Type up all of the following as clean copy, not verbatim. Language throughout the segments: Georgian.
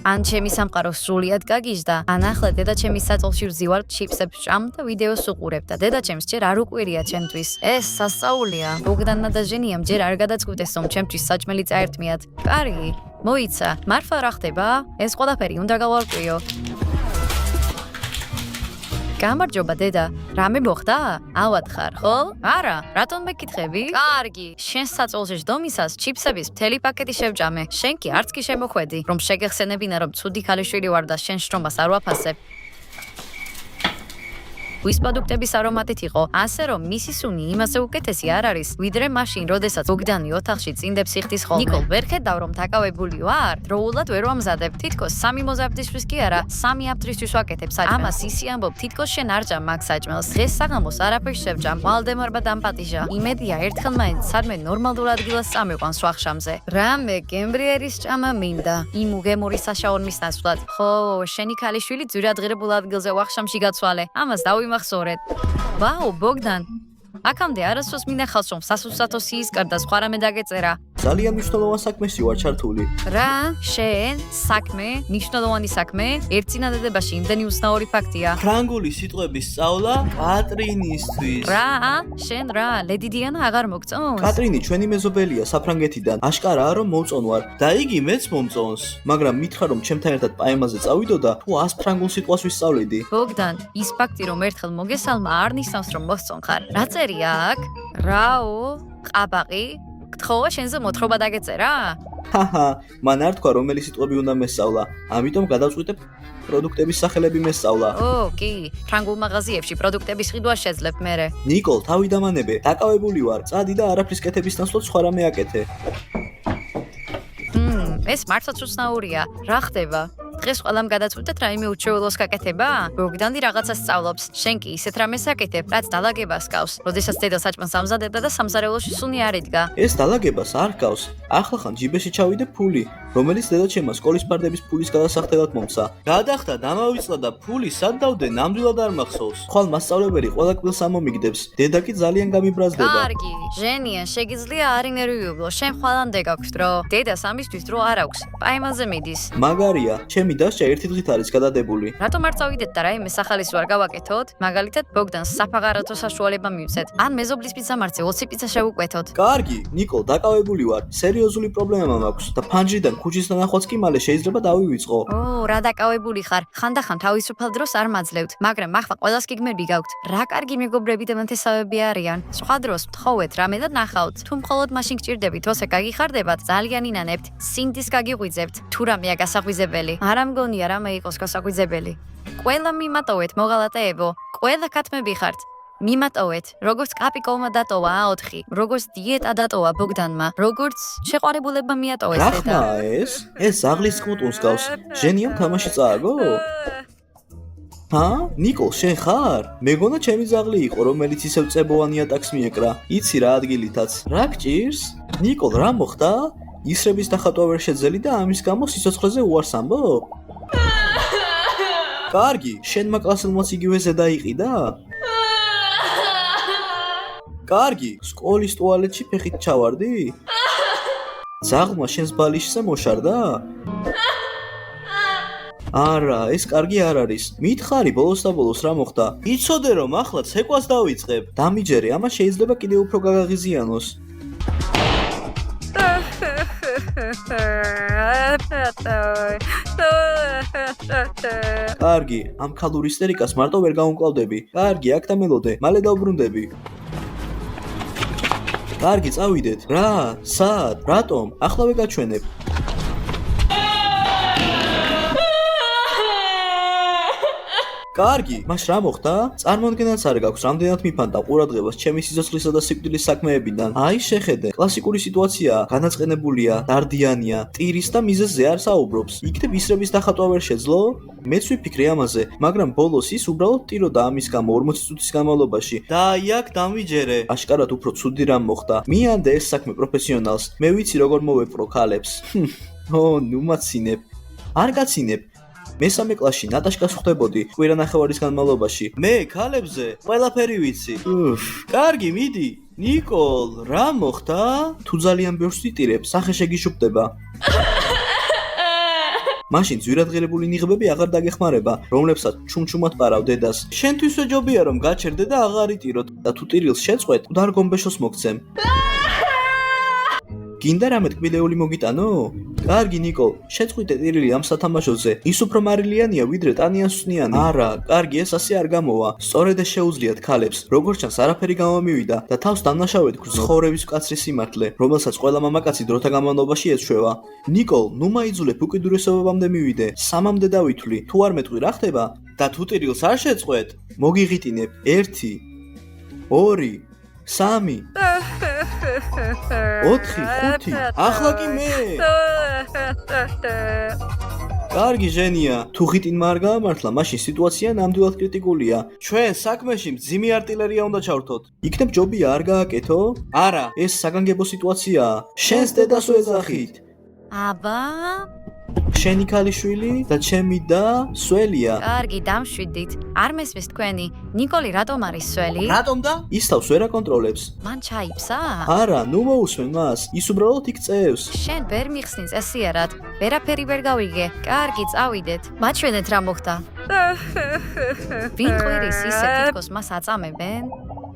ან ჩემი სამყარო სრულიად გაგიჟდა, ან ახლა დედაჩემის საწოლში ვზივარ, ჩიპსებს ვჭამ და ვიდეოს ვუყურებ და დედაჩემს ჯერ არ უყვირია ჩემთვის. ეს სასწაულია. ბოგდანმა და ჟენიამ ჯერ არ გადაწყვიტეს, რომ ჩემთვის საჭმელი წაერთმიათ. კარგი, მოიცა. მარფა რა ხდება? ეს ყველაფერი უნდა გავარკვიო. გამარჯობა დედა, რამე მოხდა? ავად ხარ, ხო? არა, რატომ მეკითხები? კარგი, შენ საწოლში ჯდომისას ჩიპსების მთელი პაკეტი შევჭამე. შენ კი არც კი შემოხვედი, რომ შეგეხსენებინა, რომ ცუდი ქალიშვილი ვარ და შენ შრომას არ ვაფასებ. ვის პროდუქტების არომატით იყო, ასე რომ მისი სუნი იმასე უკეთესი არ არის, ვიდრე მაშინ, როდესაც ბოგდანი ოთახში წინდებს იხდის ხოლმე. ნიკოლ, ვერ ხედავ, რომ დაკავებული ვარ? დროულად ვერ ვამზადებ, თითქოს 3 მოზარდისთვის კი არა, 3 აფთრისთვის ვაკეთებ საჭმელს. ამას ისი ამბობ, თითქოს შენ არ ჭამ მაგ საჭმელს. დღეს საღამოს არაფერს შევჭამ, ვალდემარმა დამპატიჟა. იმედია, ერთხელ მაინც სადმე ნორმალურ ადგილას წამიყვანს ვახშამზე. რამე გემბრიერის ჭამა მინდა, იმ უგემური საშაორმის ნაცვლად. ხო, შენი ქალიშვილი ძვირადღირებულ ადგილზე ვახშამში გაცვალე. ამას დავიმახსოვრეთ. ვაუ, ბოგდან. აქამდე არასდროს მინახავს, რომ სასუსათო სიისკარ და სხვა რამე დაგეწერა. ძალიან მნიშვნელოვან საქმეში ვარ ჩართული. რა? შენ? საქმე? მნიშვნელოვანი საქმე? ერთ წინადადებაში იმდენი უცნაური ფაქტია. ფრანგული სიტყვების სწავლა კატრინისთვის. რა? შენ რა? ლედი დიანა აღარ მოგწონს? კატრინი ჩვენი მეზობელია საფრანგეთიდან. აშკარაა რომ მომწონ ვარ და იგი მეც მომწონს. მაგრამ მითხრა რომ ჩემთან ერთად პაემაზე წავიდოდა, თუ 100 ფრანგულ სიტყვას ვისწავლედი. ბოგდან, ის ფაქტი რომ ერთხელ მოგესალმა არ ნიშნავს რომ მოსწონ ხარ. რა წერია აქ? რაო? ყაბაყი? გთხოვა შენზე მოთხრობა დაგეწერა? ჰაჰა, მან არ თქვა რომელი სიტყვები უნდა მესწავლა. ამიტომ გადავწყვიტე პროდუქტების სახელები მესწავლა. ო, კი, ფრანგულ მაღაზიებში პროდუქტების ყიდვა შეძლებ მერე. ნიკოლ, თავი დამანებე, დაკავებული ვარ. წადი და არაფრის კეთების ნაცვლად სხვა რამე აკეთე. ეს მართლაც უცნაურია. რა ხდება? დღეს ყველამ გადაწყვიტეთ რაიმე უჩვეულოს გაკეთება? ბოგდანი რაღაცას სწავლობს. შენ კი ისეთ რამეს აკეთებ, რაც დალაგებას გავს. როდესაც დედა საჭმელს ამზადებდა და სამზარეულოში სუნი არ იდგა. ეს დალაგებას არ გავს. ახლახან ჯიბეში ჩავიდე ფული, რომელიც დედაჩემმა სკოლის ფარდების ფულის გადასახდელად მომცა. გადახდა, დამავიწყდა და ფული სად დავდე, ნამდვილად არ მახსოვს. ხვალ მასწავლებელი ყველა კბილს ამომიგდებს. დედა კი ძალიან გამიბრაზდება. კარგი, ჟენია, შეგიძლია არ ინერვიულო. შენ ხვალამდე გაქვს დრო. დედას ამისთვის დრო არ აქვს. პაემაზე მიდის. მაგარია, ჩემი დასჭა ერთი დღით არის გადადებული. რატომ არ წავიდეთ და რაიმე სახალის ვარ გავაკეთოთ? მაგალითად, ბოგდანს საფაღარათო საშუალება მივცეთ. ან მეზობლის პიცამარცე 20 პიცა შევუკვეთოთ. კარგი, ნიკოლ, დაკავებული ვარ. სერიოზული პრობლემა მაქვს და ფანჯრიდან ქუჩის ნახვაც კი მალე შეიძლება დავივიწყო. ო, რა დაკავებული ხარ? ხანდახან თავისუფალ დროს არ მაძლევთ, მაგრამ ახლა ყველას გიგმები გაქვთ. რა კარგი მეგობრები და მანთესავები არიან. სხვა დროს მთხოვეთ რამე და ნახავთ. თუ მხოლოდ მაშინ გჭირდებით, ოსე გაგიხარდებათ, ძალიან ინანებთ. სინდის გაგიღვიძებთ. თუ რამეა გასაღვიძებელი. არა მგონია რამე იყოს გასაღვიძებელი. ყველა მიმატოვეთ, მოღალატეებო. ყველა ქათმები ხართ. მიმატოვეთ, როგორც კაპიკოვმა დატოვა A4, როგორც დიეტა დატოვა ბოგდანმა, როგორც შეყვარებულებმა მიატოვეს რა დედა. ხმა ეს ზაღლის კმუტუნს გავს. ჟენიამ თამაში წააგო? ჰა? ნიკოლ, შენ ხარ? მეგონა ჩემი ზაღლი იყო, რომელიც ისევ წებოვანი ატაკს მიეკრა. იცი რა ადგილითაც. რა გჭირს? ნიკოლ, რა მოხდა? ისრების დახატვა ვერ შეძელი და ამის გამო სიცოცხლეზე უარს ამბობ? კარგი, შენმა კლასელმაც იგივე ზედა იყიდა? კარგი, სკოლის ტუალეტში ფეხით ჩავარდი? ზაღლმა შენს ბალიშზე მოშარდა? არა, ეს კარგი არ არის. მითხარი ბოლოს და ბოლოს რა მოხდა? იცოდე რომ ახლა ცეკვას დავიწყებ. დამიჯერე, ამას შეიძლება კიდევ უფრო გაგაღიზიანოს. კარგი, ამ ქალურ ისტერიკას მარტო ვერ გავუმკლავდები. კარგი, აქ დამელოდე, მალე დავბრუნდები. კარგი, წავიდეთ. რა? სად? რატომ? ახლავე გაჩვენებ. კარგი, მას რა მოხდა? წარმოადგენაც არ გაქვს, რამდენად მიფანტა ყურადღებას ჩემი სიცოცხლისა და სიკვდილის საქმეებიდან. აი შეხედე, კლასიკური სიტუაციაა, განაწყენებულია, დარდიანია, ტირის და მიზეზზე არ საუბრობს. იქნებ ისრების დახატვა ვერ შეძლო? მეც ვიფიქრე ამაზე, მაგრამ ბოლოს ის უბრალოდ ტიროდა ამის გამო 40 წუთის განმავლობაში. და აი აქ დამიჯერე. აშკარად უფრო ცუდი რამ მოხდა. მიანდე ეს საქმე პროფესიონალს. მე ვიცი როგორ მოვეპრო ქალებს. ო, ნუ მაცინებ. არ გაცინებ. მესამე კლასში ნატაშკას ხვდებოდი კვირანახევარის განმავლობაში. მე ქალებზე ყველაფერი ვიცი. კარგი, მიდი. ნიკოლ, რა მოხდა? თუ ძალიან ბევრს ვიტირებ, სახე შეგიშუქდება. მაშინ ძვირადღირებული ნიღბები აღარ დაგეხმარება, რომლებსაც ჩუმჩუმად პარავ დედას. შენთვისვე ჯობია რომ გაჩერდე და აღარ იტიროთ და თუ ტირილს შეწყვეტ, მკვდარ გომბეშოს მოგცემ. გინდა რამე ტკბილეული მოგიტანო? კარგი ნიკოლ, შეწყვიტე ტირილი ამ სათამაშოზე. ის უფრო მარილიანია ვიდრე ტანიანსუნიანი. არა, კარგი ეს ასე არ გამოვა. სწორედ ეს შეუძლიათ ქალებს. როგორც ჩანს არაფერი გამომივიდა და თავს დამნაშავედ გრძნობს ცხოვრების მკაცრი სიმართლე, რომელსაც ყველა მამაკაცი დროთა განმავლობაში ეცშვება. ნიკოლ, ნუ მაიძულებ უკიდურესობამდე მივიდე. 3-მდე დავითვლი. თუ არ მეტყვი რა ხდება? და თუ ტირილს არ შეწყვეტ, მოგიღიტინებ 1 2 3 4 5 ახლა კი მე კარგი ჟენია თუ ღიტინმა არ გაამართლა მაშინ სიტუაცია ნამდვილად კრიტიკულია ჩვენ საქმეში მძიმე არტილერია უნდა ჩავრთოთ იქნებ ჯობია არ გააკეთო არა ეს საგანგებო სიტუაციაა შენს დედას ვეძახით აბა შენი ქალიშვილი და ჩემი და სველია. კარგი, დამშვიდით. არ მესმის თქვენი. ნიკოლი რატომ არის სველი? რატომ და? ის თავს ვერ აკონტროლებს. მან ჩაიფსა? არა, ნუ მოусვენ მას. ის უბრალოდ იქ წევს. შენ ვერ მიხსნი წესიერად. ვერაფერი ვერ გავიგე. კარგი, წავიდეთ. მაჩვენეთ რა მოხდა. ვინ ყვირის ისე თითქოს მას აწამებენ?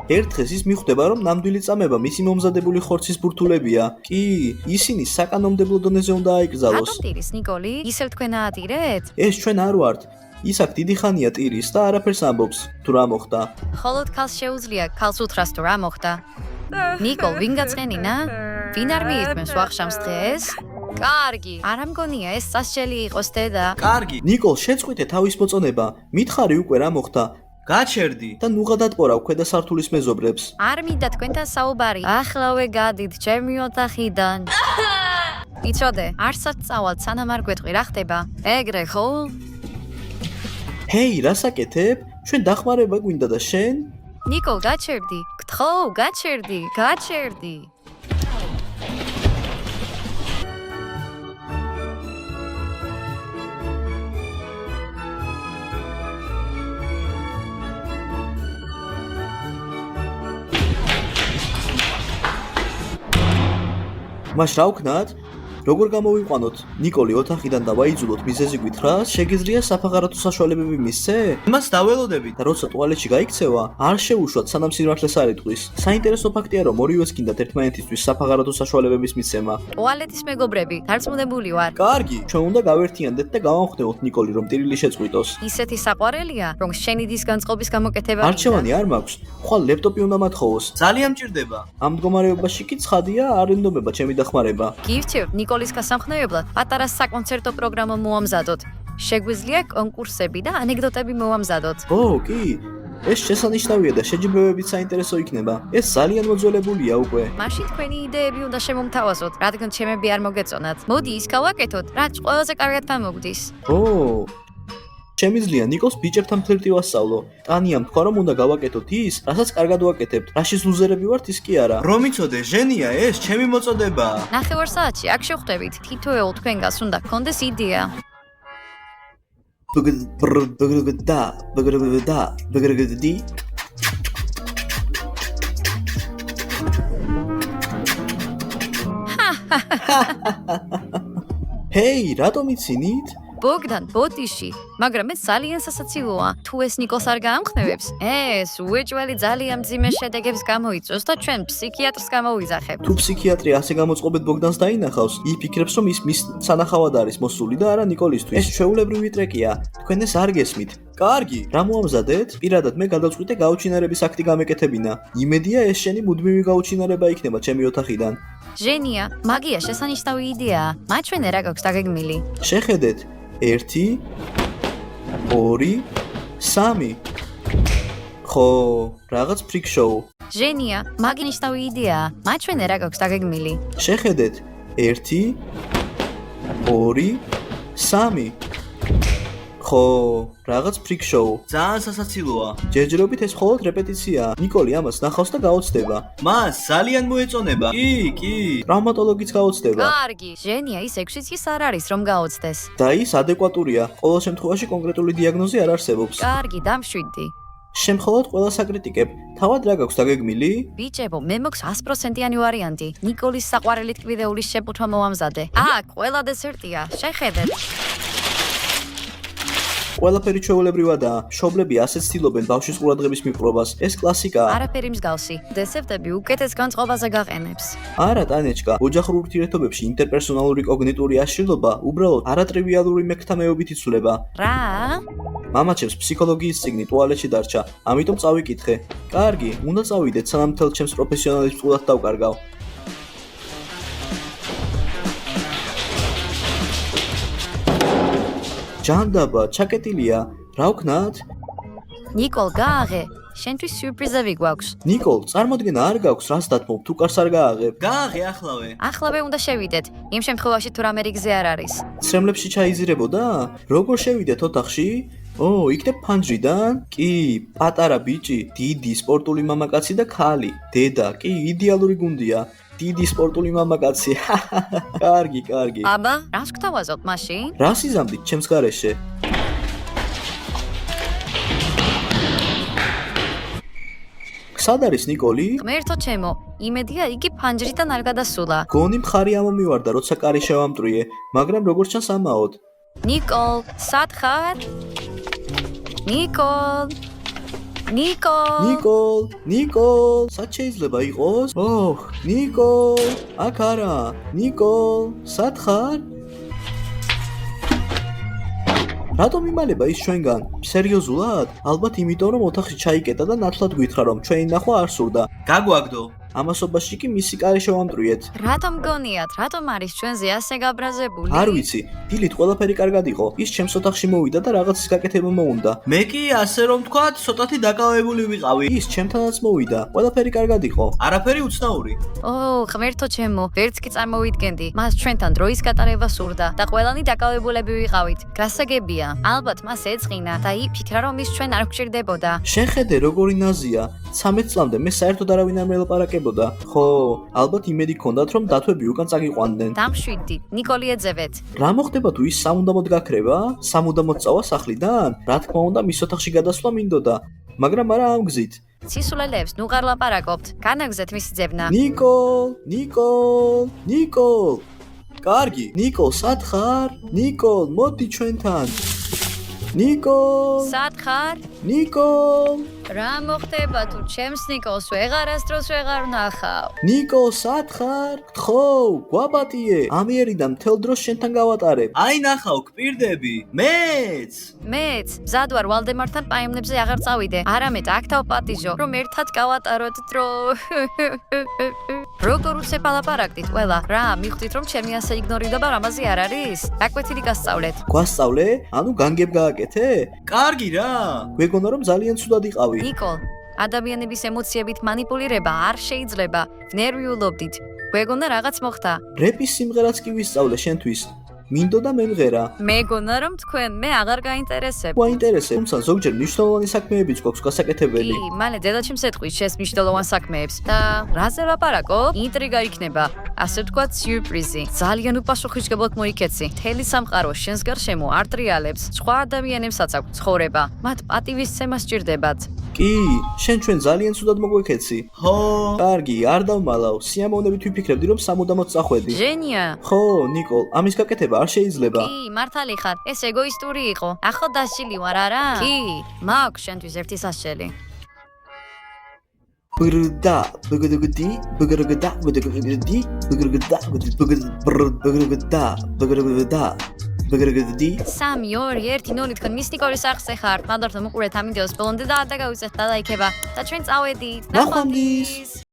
ერთხელ ის მიხვდება რომ ნამდვილი წამება მისი მომზადებული ხორცის ბურთულებია. კი, ისინი საკანონმდებლო დონეზე უნდა აიკრძალოს. რატომ ტირის ნიკოლი? ისევ თქვენ აატირეთ? ეს ჩვენ არ ვართ. ის აქ დიდი ხანია ტირის და არაფერს ამბობს. თუ რა მოხდა? ხოლოდ ქალს შეუძლია ქალს უთხრას თუ რა მოხდა. ნიკოლ, ვინ გაწყენინა? ვინ არ მიირთმევს ვახშამს დღეს? კარგი, არ ამგონია ეს სასჯელი იყოს დედა. კარგი, ნიკოლ, შეწყვიტე თავის მოწონება. მითხარი უკვე რა მოხდა? გაჩერდი და ნუღა დატყორა ქვედა სართულის მეზობრებს. არ მინდა თქვენთან საუბარი. ახლავე გადით ჩემი ოთახიდან. იცოდე, არსად წავალ სანამ არ გვეტყვი რა ხდება. ეგრე ხო? ჰეი, რას აკეთებ? ჩვენ დახმარება გვინდა და შენ? ნიკოლ, გაჩერდი. გთხოვ, გაჩერდი. მას რა ვქნათ? როგორ გამოვიყვანოთ? ნიკოლი ოთახიდან და ვაიძულოთ მიზეზი გვითხრას? შეგიძლია საფაღარათო საშუალებები მისცე? იმას დაველოდებით და როცა ტუალეტში გაიქცევა, არ შეუშვათ სანამ სინმართლეს არ იტყვის. საინტერესო ფაქტია, რომ ორივეს გინდათ ერთმანეთისთვის საფაღარათო საშუალებების მიცემა. ტუალეტის მეგობრები, დარწმუნებული ვარ. კარგი, ჩვენ უნდა გავერთიანდეთ და გავამხნევოთ ნიკოლი, რომ ტირილი შეწყვიტოს. ისეთი საყვარელია, რომ შენი დის განწყობის გამოკეთება. არჩევანი არ მაქვს. ხვალ ლეპტოპი უნდა მათხოვოს. ძალიან მჭირდება. ამ მდგომარეობაში კი ცხადია არ ენდობება ჩემი დახმარება. გირჩევ ნიკოლის გასამხნევებლად პატარა საკონცერტო პროგრამა მოამზადოთ. შეგვიძლია კონკურსები და ანეკდოტები მოამზადოთ. ო, კი. ეს შესანიშნავია და შეჯიბრებებით საინტერესო იქნება. ეს ძალიან მოძველებულია უკვე. მაშინ თქვენი იდეები უნდა შემომთავაზოთ, რადგან ჩემები არ მოგეწონათ. მოდი ის გავაკეთოთ, რაც ყველაზე კარგად გამოგდის. ო, შემიძლია ნიკოს ბიჭებთან ფლირტი ვასწავლო. ტანიამ თქვა რომ უნდა გავაკეთოთ ის, რასაც კარგად ვაკეთებთ. რაშიც ლუზერები ვართ ის კი არა. რომ იცოდე, ჟენია ეს ჩემი მოწოდებაა. ნახევარ საათში აქ შევხვდებით. თითოეულ თქვენგანს უნდა გქონდეს იდეა. ჰეი, რატომ იცინით? ბოგდან, ბოდიში, მაგრამ ეს ძალიან სასაცილოა. თუ ეს ნიკოლს არ გაამხნევებს, ეს უეჭველი ძალიან მძიმე შედეგებს გამოიწვევს და ჩვენ ფსიქიატრს გამოვიძახებთ. თუ ფსიქიატრი ასე გამოწყობეთ ბოგდანს დაინახავს, იფიქრებს რომ ის მის სანახავად არის მოსული და არა ნიკოლისთვის. ეს ჩვეულებრივი ტრეკია. თქვენ ეს არ გესმით. კარგი, რა მოამზადეთ? პირადად მე გადავწყვიტე გაუჩინარების აქტი გამეკეთებინა. იმედია ეს შენი მუდმივი გაუჩინარება იქნება ჩემი ოთახიდან. ჟენია, მაგია შესანიშნავი იდეაა. მაჩვენე რა გაქვს დაგეგმილი. შეხედეთ. 1 2 3 ხო, რაღაც ფრიკ შოუ. ჟენია, მაგინიშნავი იდეაა. მაჩვენე რა გაქვს დაგეგმილი. შეხედეთ. 1 2 3 ხო, რაღაც ფრიკ შოუ. ძალიან სასაცილოა. ჯერჯერობით ეს მხოლოდ რეპეტიციაა. ნიკოლი ამას ნახავს და გაოცდება. მას ძალიან მოეწონება. კი. ტრავმატოლოგიც გაოცდება. კარგი, ჟენია ის 6 წლის არ არის რომ გაოცდეს. და ის ადეკვატურია. ყოველ შემთხვევაში კონკრეტული დიაგნოზი არ არსებობს. კარგი, დამშვიდი. შემხოლოდ ყველა საკრიტიკებ. თავად რა გაქვს დაგეგმილი? ბიჭებო, მე მოქვს 100%-იანი ვარიანტი. ნიკოლის საყვარელი ტკბილეულის შეფუთვა მოამზადე. აქ ყველა დესერტია. შეხედეთ. ყველაფერი ჩვეულებრივადაა. მშობლები ასეც ცდილობენ ბავშვის ყურადღების მიპყრობას. ეს კლასიკაა. არაფერი მსგავსი. დესერტები უკეთეს განწყობაზე გაყენებს. არა, ტანეჩკა, ოჯახურ ურთიერთობებში ინტერპერსონალური კოგნიტური აშლილობა უბრალოდ არატრივიალური მექთამეობით იცვლება. რა? მამაჩემს ფსიქოლოგიის წიგნი ტუალეტში დარჩა, ამიტომ წავიკითხე. კარგი, უნდა წავიდეთ, სანამ მთელ ჩემს პროფესიონალის წყულად დავკარგავ. ჯანდაბა, ჩაკეტილია. რა ვქნათ? ნიკოლ, გააღე. შენთვის სიურპრიზები გვაქვს. ნიკოლ, წარმოდგენა არ გაქვს, რას დათმობ, თუ კარს არ გააღებ. გააღე ახლავე. ახლავე უნდა შევიდეთ. იმ შემთხვევაში თუ რამე რიგზე არ არის. ცრემლებში ჩაიზირებოდა? როგორ შევიდეთ ოთახში? იქნებ ფანჯრიდან? კი, პატარა ბიჭი, დიდი სპორტული მამაკაცი და ქალი. დედა, კი, იდეალური გუნდია. დიდი სპორტული მამაკაცი. კარგი, კარგი. აბა, რას გთავაზობთ მაშინ? რას იზამთით ჩემს გარეშე? სად არის ნიკოლი? ღმერთო ჩემო, იმედია იგი ფანჯრიდან არ გადასულა. გონი მხარი ამომივარდა, როცა კარი შევამტრიე, მაგრამ როგორც ჩანს ამაოდ. ნიკოლ, სად ხარ? ნიკოლ. ნიკოლ. ნიკოლ, სად შეიძლება იყოს? ნიკოლ, აქ არა. ნიკოლ, სად ხარ? რატომ იმალება ის ჩვენგან? სერიოზულად? ალბათ იმიტომ რომ ოთახში ჩაიკეტა და ნათლად გითხრა რომ ჩვენი ნახვა არ სურდა. გაგვაგდო. ამასობაში კი მისი კარი შევამტრიეთ. რატომ გონიათ? რატომ არის ჩვენზე ასე გაბრაზებული? არ ვიცი, დილით ყველაფერი კარგად იყო. ის ჩემს ოთახში მოვიდა და რაღაცის გაკეთება მოუნდა. მე კი ასე რომ თქვა, ცოტათი დაკავებული ვიყავი. ის ჩემთანაც მოვიდა. ყველაფერი კარგად იყო. არაფერი უცნაური. ღმერთო ჩემო, ვერც კი წარმოვიდგენდი. მას ჩვენთან დროის გატარება სურდა და ყველანი დაკავებულები ვიყავით. გასაგებია, ალბათ მას ეწყინა და იფიქრა რომ ის ჩვენ არ გვჭირდებოდა. შეხედე როგორი ნაზია. 13 წლამდე მე საერთოდ არავინ არ მელაპარაკებოდა. ხო, ალბათ იმედი ჰქონდათ რომ დათვები უკან წაგიყვანდნენ. დამშვიდით, ნიკოლი ეძევეთ. რა მოხდება თუ ის სამუდამოდ გაქრება? სამუდამოდ წავა სახლიდან? რა თქმა უნდა, მის ოთახში გადასვლა მინდოდა, მაგრამ არა ამ გზით. ცისულელებს ნუ ყარ ლაპარაკობთ. განაგზეთ მისი ძებნა. ნიკოლ. კარგი, ნიკოლ, სად ხარ? ნიკოლ, მოდი ჩვენთან. სად ხარ? ნიკოლ. რა მოხდება თუ ჩემს ნიკოლს ვეღარასდროს ვეღარ ვნახავ? ნიკოლ, სად ხარ? გთხოვ, გვაბატიე. ამიერიდან მთელ დროს შენთან გავატარებ. აი ნახავ, გპირდები. მეც მზად ვარ ვალდემართან პაემნებზე აღარ წავიდე. არამედ აქ დავპატიჟო, რომ ერთად გავატაროთ დრო. როგორ უცებ ალაპარაკდით ყველა? რა, მივხვდით რომ ჩემი ასე იგნორირება რამაზე არ არის? დაკვეთილი გასწავლეთ. გვასწავლე? ანუ განგებ გააკეთე? კარგი რა. გვეგონა რომ ძალიან ცუდად იყავი. ნიკოლ, ადამიანების ემოციებით манипуლირება არ შეიძლება. ნერვიულობდით. გვეგონა რაღაც მოხდა. რეპის სიმღერაც კი ვისწავლე შენთვის. მინდოდა მემღერა. მეგონა რომ თქვენ მე აღარ გაინტერესებ. გვაინტერესებს, თუმცა ზოგჯერ მნიშვნელოვანი საქმეებიც გვაქვს გასაკეთებელი. კი, მალე დედაჩემს ეთქვის შენს მნიშვნელოვან საქმეებს და რაზე ლაპარაკობ? ინტრიგა იქნება. ასე ვთქვათ, სიურპრიზი. ძალიან უპასუხისმგებლად მოიქეცი. მთელი სამყარო შენს გარშემო არ ტრიალებს. სხვა ადამიანებსაც აქვს ცხოვრება. მათ პატივისცემა სჭირდებათ. კი, შენ ჩვენ ძალიან ცუდად მოგვექეცი. ხო. კარგი, არ დავმალავ. სიამოვნებით ვიფიქრებდი რომ სამუდამოდ წახვედი. ჟენია. ხო, ნიკოლ, ამის გაკეთება არ შეიძლება. კი, მართალი ხარ. ეს ეგოისტური იყო. ახლა დასჯილი ვარ, არა? კი, მაქვს შენთვის ერთი სასჯელი. ბრდა, ბგდგდი, ბგრგდა, ბგდგდი, ბგრგდა, ბგრგდა. 3 2 1 0 თქვენ მის ნიკოლის სახლზე ხართ. მადლობთ მოყურეთ ამ ვიდეოს ბოლომდე და გადაგავიწყეთ და ლაიქება და ჩვენ წავედით. ნახვამდის.